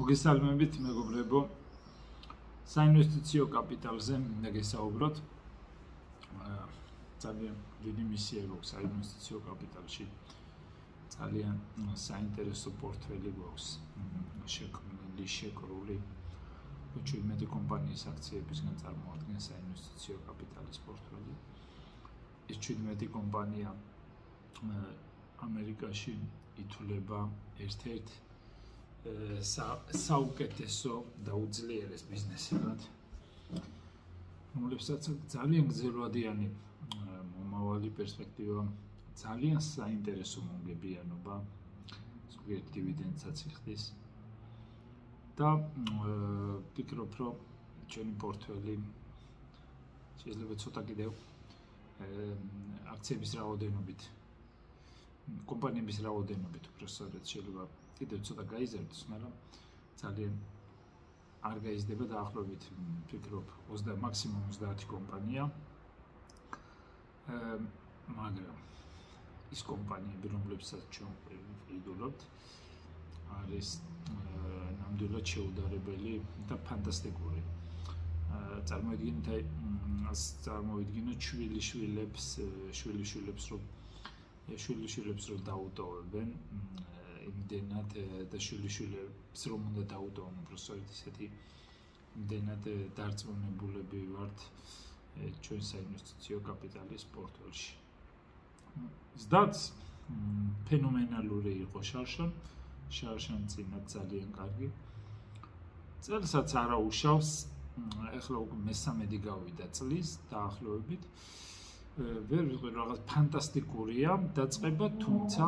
მოგესალმებით მეგობრებო, საინვესტიციო კაპიტალზე მინდა გესაუბროთ. ძალიან დიდი მისია გვაქვს საინვესტიციო კაპიტალში. ძალიან საინტერესო პორტფელი გვაქვს შექმნილი, შეკრული 17 კომპანიის აქციებისგან წარმოადგენს საინვესტიციო კაპიტალის პორტფელი. ეს 17 კომპანია ამერიკაში ითვლება ერთ-ერთ საუკეთესო და უძლიერეს ბიზნესებად, რომლებსაც ძალიან გრძელვადიანი მომავალი პერსპექტივა, ძალიან საინტერესო მომგებიანობა, ზოგიერთი დივიდენდსაც იხდის და ვფიქრობ, რომ ჩვენი პორტფელი შეიძლება ცოტა კიდევ აქციების რაოდენობით, კომპანიების რაოდენობით უბრალოდ შეიძლება კიდევ ცოტა გაიზარდოს, მაგრამ ძალიან არ გაიზრდება დაახლოებით ვფიქრობ მაქსიმუმ 30 კომპანია. მაგრამ ის კომპანიები, რომლებსაც ჩვენ ვიდეულობთ, არის ნამდვილად შეუდარებელი და ფანტასტიკური. წარმოვიდგინოთ შვილიშვილებს რომ დაუტოვებენ იმდენად და შვილიშვილებს რომ უნდა დაუტოვონ უბრალოდ ისეთი იმდენად დარწმუნებულები ვართ ჩვენ საინვესტიციო კაპიტალის პორტფელში. ზდაც ფენომენალური იყო შარშან წინათ ძალიან კარგი. წელსაც არა უშავს, ეხლა უკვე მესამედი გავიდა წლის დაახლოებით. ვერ ვიყავ რაღაც ფანტასტიკურია დაწყება, თუმცა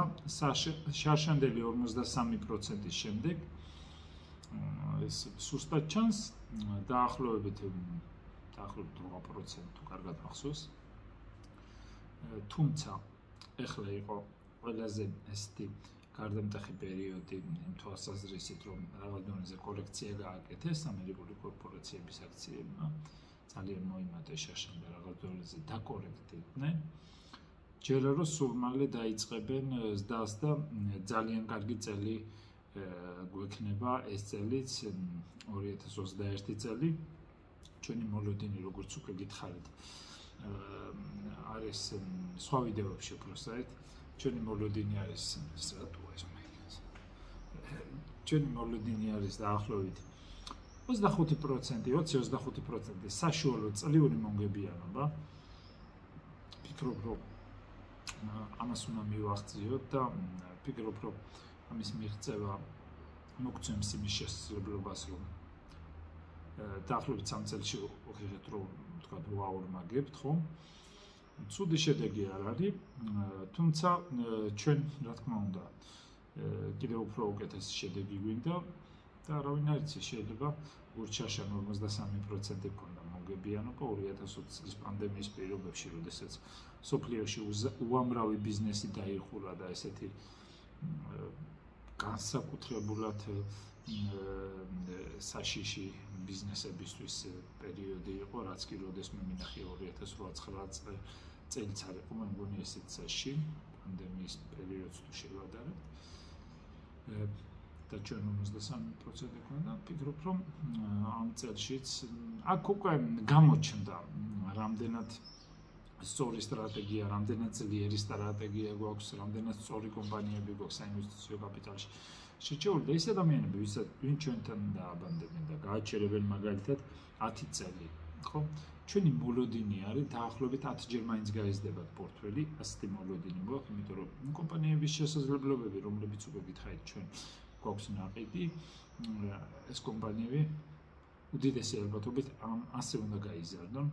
შარშანდელი 53%-ის შემდეგ ეს სუსტად ჩანს, დაახლოებით 8% თუ კარგად მახსოვს. თუმცა ეხლა იყო ყველაზე ესეთი გარდამტეხი პერიოდი იმ თვალსაზრისით, რომ რაღაც დონეზე კორექცია გააკეთეს ამერიკული კორპორაციების აქციებმა. ძალიან მოიმატეს შარშანდე რაღაც დონეზე დაკორექტდნენ. ჯერა რომ სულ მალე დაიწყებენ ზდას და ძალიან კარგი წელი გვექნება ეს წელიც 2021 წელი. ჩვენი მოლოდინი როგორც უკვე გითხარით არის სხვა ვიდეოებში უბრალოდ ჩვენი მოლოდინი არის ჩვენი მოლოდინი არის დაახლოებით 25%, 20-25% საშუალო წლიური მომგებიანობა. ვფიქრობ, რომ ამას უნდა მივახციოთ და ვფიქრობ, რომ ამის მიღწევა მოგცემს იმის შესაძლებლობას, რომ დაახლოებით 3 წელში ვუხერხეთ, რომ თქვათ ვაორმაგებთ, ხო? ცუდი შედეგი არ არის, თუმცა ჩვენ რა თქმა უნდა კიდევ უფრო უკეთესი შედეგი გვინდა და არავინ არ იცის, შეიძლება გურჩაშან 53% ქონდა მომგებიანობა 2020 წლის პანდემიის პირობებში, როდესაც სოფლიოში უამრავი ბიზნესი დაიხურა და ესეთი განსაკუთრებულად საშიში ბიზნესებისთვის პერიოდი იყო, რაც კი როდეს მე მინახე 2008-9 წელს არ იყო, მე მგონი ესეც საში პანდემიის პერიოდს თუ შევადარებთ. და ჩვენ 53% ქონდა, ვფიქრობ, რომ ამ წელშიც აქ უკვე გამოჩნდა რამდენად სწორი სტრატეგია, რამდენად ძლიერი სტრატეგია გვაქვს, რამდენად სწორი კომპანიები გვაქვს საინვესტიციო კაპიტალში. შეჩეული და ის ადამიანები, ვინ ჩვენთან დააბანდებენ და გააჩერებენ მაგალითად 10 წელი, ხო? ჩვენი მოლოდინი არის დაახლოებით 10 ჯერ მაინც გაიზრდებათ პორტფელი, ასეთი მოლოდინი გვაქვს, იმიტომ რომ კომპანიების შესაძლებლობები, რომლებიც უკვე გითხარით ჩვენ გვაქვს ნაყიდი, ეს კომპანიები უდიდესი ალბათობით ასე უნდა გაიზარდონ.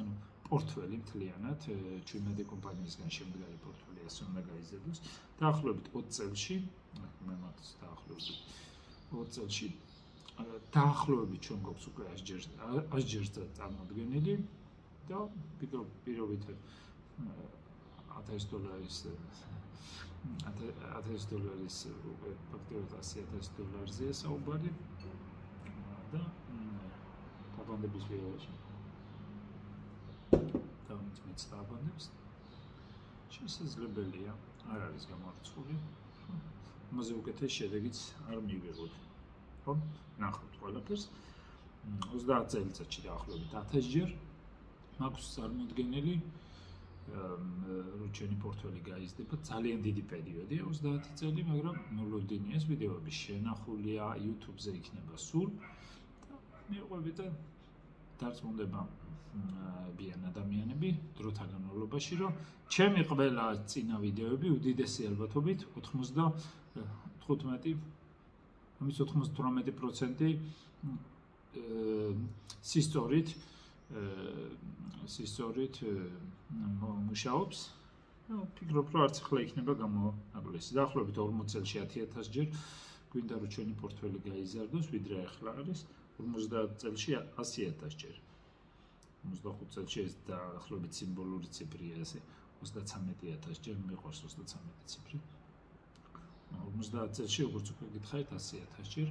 ანუ პორტფელი მთლიანად 17 კომპანიისგან შემდგარი პორტფელი ასე უნდა გაიზარდოს. დაახლოებით 20 წელში, მე მაგას დაახლოებით 20 წელში დაახლოებით ჩვენ გვაქვს უკვე 100 ჯერ წარმოდგენილი და ვფიქრობ პირობით $1000 უკვე ფაქტობრივად $100,000-ზე საუბარი და დაბანდების პერიოდში დავით დააბანდებს. შესაძლებელია, არ არის გამორიცხული. ამაზე უკეთეს შედეგიც არ მივიღოთ. ხო? ნახავთ ყველაფერს. 30 წელიწადში დაახლოებით 1000 ჯერ მაქვს წარმოდგენილი როჩენი პორტფელი გაიზრდება ძალიან დიდი პერიოდია 30 წელი, მაგრამ ნულოდინია ეს ვიდეოები შენახულია YouTube-ზე იქნება სულ და მიყვებით და დარწმუნდება ბიან ადამიანები დროთა განმავლობაში, რომ ჩემი ყველა წინა ვიდეოები უდიდესი ალბათობით 95 ამის 98% სისტორით მუშაობს. ფიქრობ, რომ არც ახლა იქნება გამოაკლესი. დაახლოებით 40 წელში 10000 ჯერ გვინდა რომ ჩვენი პორტფელი გაიზარდოს, ვიდრე ახლა არის 50 წელში 100000 ჯერ. 55 წელში ეს დაახლოებით სიმბოლური ციფრია, ესე 33000 ჯერ მიყვარს 33 ციფრი. 50 წელში როგორც უკვე გითხარით 100000 ჯერ.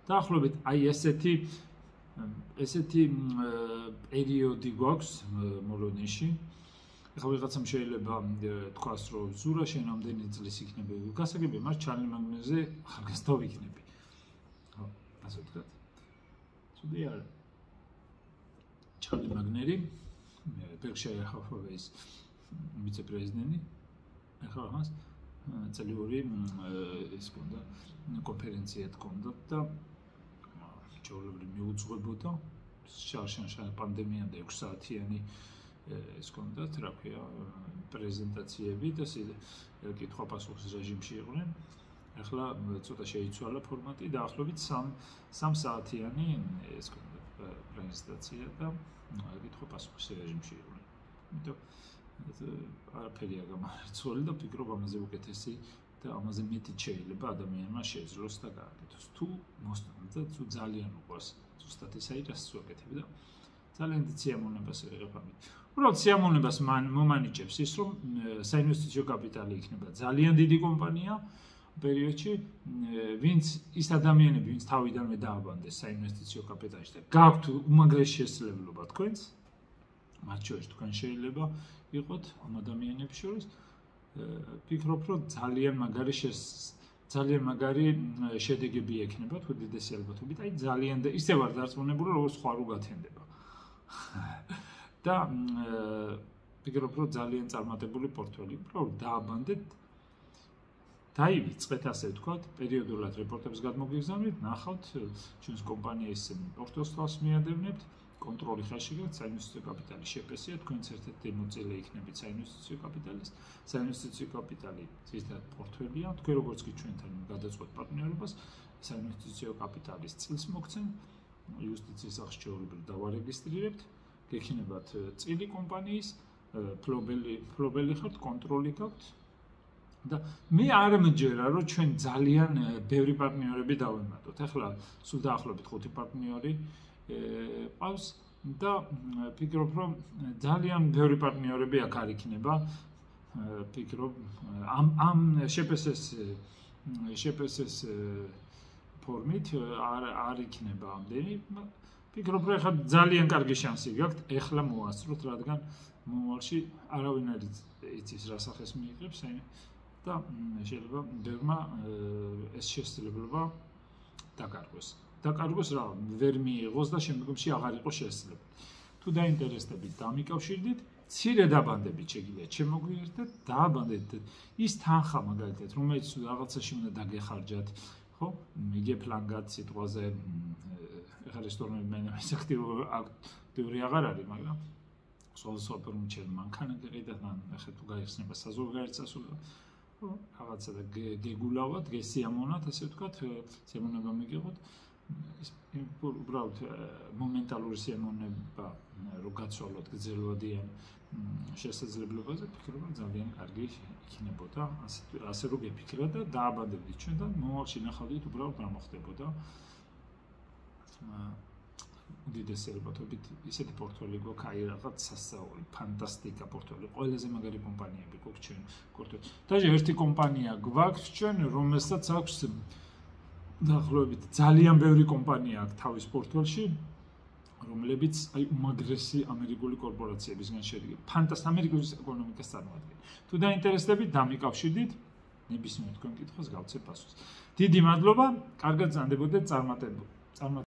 დაახლოებით აი ესეთი პერიოდი გვაქვს მოლოდინში. ეხლა ვიღაცამ შეიძლება თქვას, რომ ზურა შენ ამდენი წლის იქნები გასაგებია, მაგრამ ჩარლი მაგნეზე ახალგაზრდა ვიქნები. ხო, ასე ვთქვათ. ცუდი არა. ჩარლი მაგნერი, Berkshire Hathaway-ის ვიცე-პრეზიდენტი. ეხლა მას წელიური ის კონდა კონფერენცია თქონდა და ჩაოლებრივ მიუძღვებოდა შარშან პანდემიამდე 6 საათიანი ეს კონდათ, რა ქვია, პრეზენტაციები და კითხვა-პასუხის რეჟიმში იყვნენ. ახლა ცოტა შეიცვალა ფორმატი, დაახლოებით 3 საათიანი ეს კონდათ პრეზენტაცია და კითხვა-პასუხის რეჟიმში იყვნენ. იმიტომ არაფერია გამარცხული და ვფიქრობ ამაზე უკეთესი და ამაზე მეტი შეიძლება ადამიანმა შეძლოს და გააკეთოს. თუ მოსწონთ და თუ ძალიან უყვარს ზუსტად ეს არის რაც ვაკეთებ და ძალიან დიდ სიამოვნებას ვიღებ ამით. უბრალოდ სიამოვნებას მომანიჭებს ის, რომ საინვესტიციო კაპიტალი იქნება ძალიან დიდი კომპანია პერიოდში, ვინც ის ადამიანები, ვინც თავიდანვე დააბანდეს საინვესტიციო კაპიტალში და გაქვთ უმაგრესი შესაძლებლობა თქვენს, მათ შორის თქვენ შეიძლება იყოთ ამ ადამიანებს შორის, ვფიქრობ, რომ ძალიან მაგარი შედეგები ექნება თუ დიდესი ალბათობით, აი ძალიან და ისე ვარ დარწმუნებული, როგორც სხვა რო გათენდება. და ვფიქრობ, რომ ძალიან წარმატებული პორტფელი, უბრალოდ დააბანდეთ, დაივიწყეთ, ასე ვთქვათ, პერიოდულად რეპორტებს გადმოგიგზავნით, ნახავთ ჩვენს კომპანიის პორტფელს თვალს მიადევნებთ, კონტროლი ხარში გაქვთ საინვესტიციო კაპიტალის შეფესია, თქვენც ერთ-ერთი მოწილე იქნებით საინვესტიციო კაპიტალის. საინვესტიციო კაპიტალი ძირითადად პორტფელია, თქვენ როგორც კი ჩვენთან გადაწყვეტ პარტნიორობას, საინვესტიციო კაპიტალის წილს მოგცემ, იუსტიციის სახში ჩაოლებრივ დავარეგისტრირებთ, გექნებათ წილი კომპანიის, ფლობელი ხართ, კონტროლი გაქვთ. და მე არ მჯერა, რომ ჩვენ ძალიან ბევრი პარტნიორები დავემატოთ. ახლა სულ დაახლოებით 5 პარტნიორი ყავს და ვფიქრობ, რომ ძალიან ბევრი პარტნიორები აქ არ იქნება. ვფიქრობ, ამ შეპესეს ფორმით არ იქნება ამდენი. ვფიქრობ, რომ ახლა ძალიან კარგი შანსი გაქვთ ახლა მოასწროთ, რადგან მომავალში არავინ არ იცის რა სახეს მიიღებს და შეიძლება ბევრმა ეს შესაძლებლობა დაკარგოს. დაკარგოს რა, ვერ მიიღოს და შემდგომში აღარ იყოს შესაძლებელი. თუ დაინტერესდებით, დამიკავშირდით, მცირე დაბანდებით შეგიძლიათ შემოგვიერთდეთ, დააბანდეთ ის თანხა მაგალითად, რომელიც რაღაცაში უნდა დაგეხარჯათ, ხო? მიგეფლანგად სიტყვაზე ეხლა რესტორნები მენეჯმენტის აქტიური აღარ არის, მაგრამ სულ პერმიჩერ მანქანა გიყიდათ, ახლა თუ გაიხსნება საზღვარგარეთ სასულე რაღაცა და გეგულავად, გესიამოვნათ, ასე ვთქვათ, სიამოვნება მიგიღოთ. უბრალოდ მომენტალური სიამოვნება რო გაცვალოთ გრძელვადიან შესაძლებლობაზე, ვფიქრობ, რომ ძალიან კარგი იქნებოდა, ასე რო გეფიქრა და დააბანდებდით ჩვენ და მომავალში ნახავდით უბრალოდ რა მოხდებოდა. უდიდესი ალბათობით ისეთი პორტფელი გვაქვს, აი რაღაც სასწაული, ფანტასტიკა პორტფელი, ყველაზე მაგარი კომპანიები გვაქვს ჩვენ პორტფელში. და ერთი კომპანია გვაქვს ჩვენ, რომელსაც აქვს დაახლოებით ძალიან ბევრი კომპანია აქვს თავის პორტფელში, რომლებიც აი უმაგრესი ამერიკული კორპორაციებისგან შედგება. ამერიკის ეკონომიკას წარმოადგენს. თუ დაინტერესდებით, დამიკავშირდით. ნებისმიერ თქვენ კითხვას გავცე პასუხს. დიდი მადლობა, კარგად ზანდებოდეთ წარმატებულ